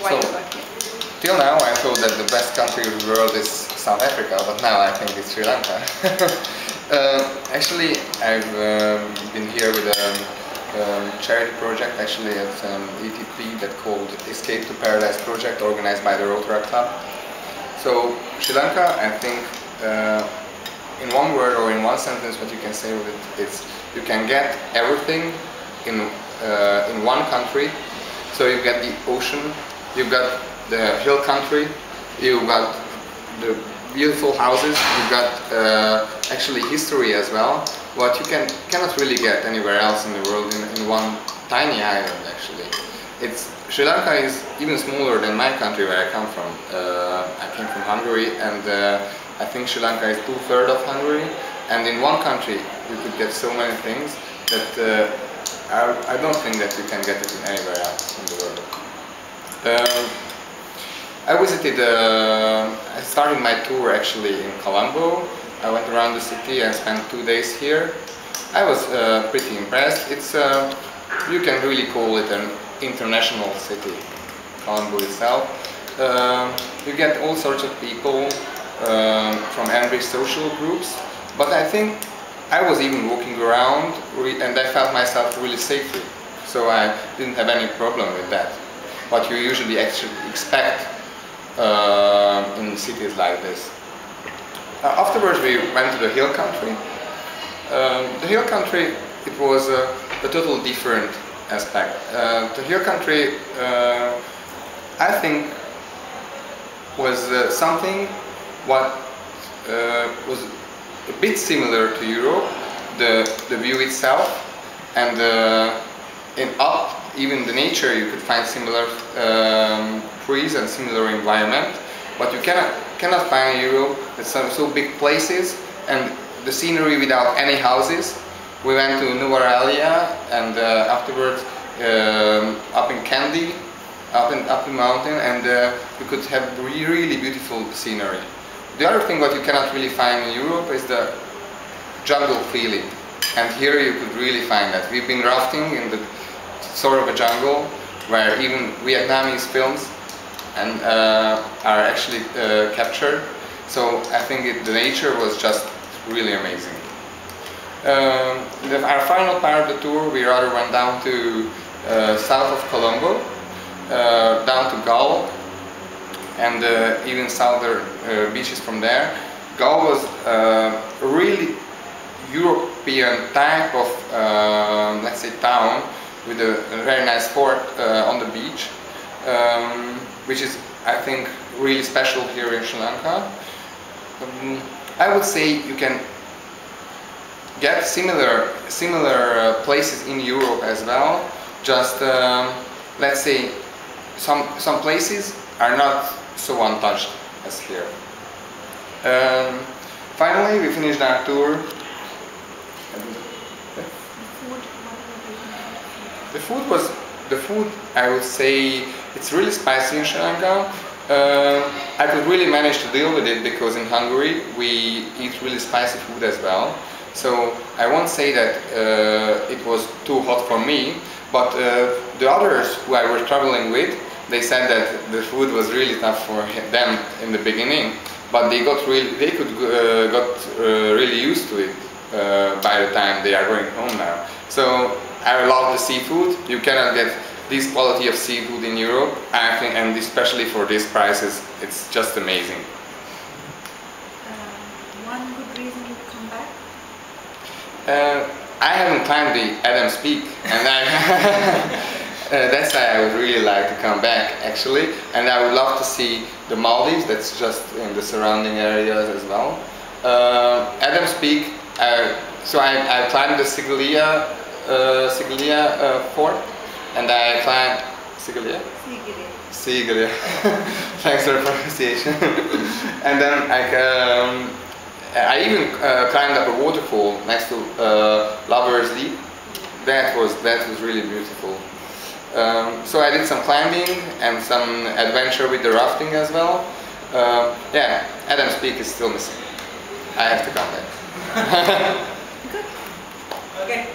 why you got here? Till now I thought that the best country of the world is South Africa, but now I think it's Sri Lanka. Actually, I've been here with a charity project actually at ETP that called Escape to Paradise project, organized by the Rotary Club. So Sri Lanka, I think in one word or in one sentence what you can say with it is you can get everything in one country. So you get the ocean, you've got the hill country, you've got the beautiful houses, you've got actually history as well, what you cannot really get anywhere else in the world in one tiny island actually. Sri Lanka is even smaller than my country where I come from. I came from Hungary, and I think Sri Lanka is 2/3 of Hungary, and in one country you could get so many things that I don't think that you can get it anywhere else in the world. I visited, I started my tour actually in Colombo. I went around the city and spent 2 days here. I was pretty impressed. You can really call it an international city, Colombo itself. You get all sorts of people from every social groups, but I think I was even walking around and I felt myself really safely, so I didn't have any problem with that. What you usually actually expect in cities like this. Afterwards we went to the hill country. The hill country, it was a totally different aspect. The hill country, I think, was something what was a bit similar to Europe, the view itself, and even the nature you could find similar trees and similar environment, but you cannot find in Europe. It's so big places and the scenery without any houses. We went to Nueva Elia and afterwards up in Kandy, up the mountain, and you could have really beautiful scenery. The other thing what you cannot really find in Europe is the jungle feeling, and here you could really find that. We've been rafting in the sort of a jungle where even Vietnamese films are actually captured. So I think the nature was just really amazing. Our final part of the tour, we rather went down to south of Colombo, down to Galle, and even southern beaches from there. Galle was a really European type of, let's say, town with a very nice fort on the beach, which is, I think, really special here in Sri Lanka. I would say you can get similar places in Europe as well. Just let's say some places are not so untouched as here. Finally, we finished our tour. The food, I would say, it's really spicy in Sri Lanka. I could really manage to deal with it because in Hungary we eat really spicy food as well. So I won't say that it was too hot for me, but the others who I was traveling with, they said that the food was really tough for them in the beginning, but they got really used to it by the time they are going home now. So I love the seafood. You cannot get this quality of seafood in Europe, I think, and especially for these prices, it's just amazing. One good reason to come back? I haven't climbed the Adam's Peak, and that's why I would really like to come back actually, and I would love to see the Maldives. That's just in the surrounding areas as well. Adam's Peak, so I climbed the Sigiriya fort, and I climbed Sigiriya? Sigiriya. Thanks for the pronunciation. And then I even climbed up a waterfall next to Lover's Leap. That was really beautiful. So I did some climbing and some adventure with the rafting as well. Yeah, Adam's Peak is still missing. I have to come back. Good. Okay.